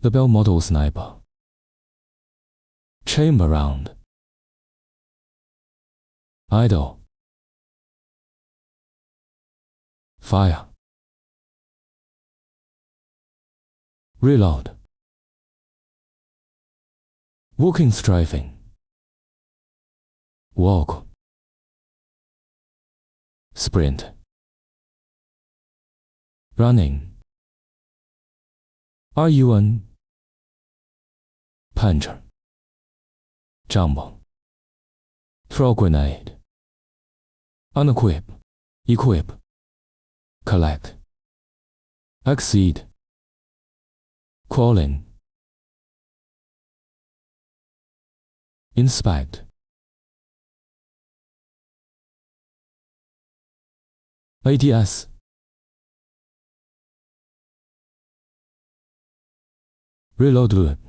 Lebel model sniper. Chamber round. Idle. Fire. Reload. Walking strafing. Walk. Sprint. Running. RUN. Punch. Jump. Throw grenade. Unequip. Equip. Collect. Exceed. Crawling. Inspect. ADS. Reload loop.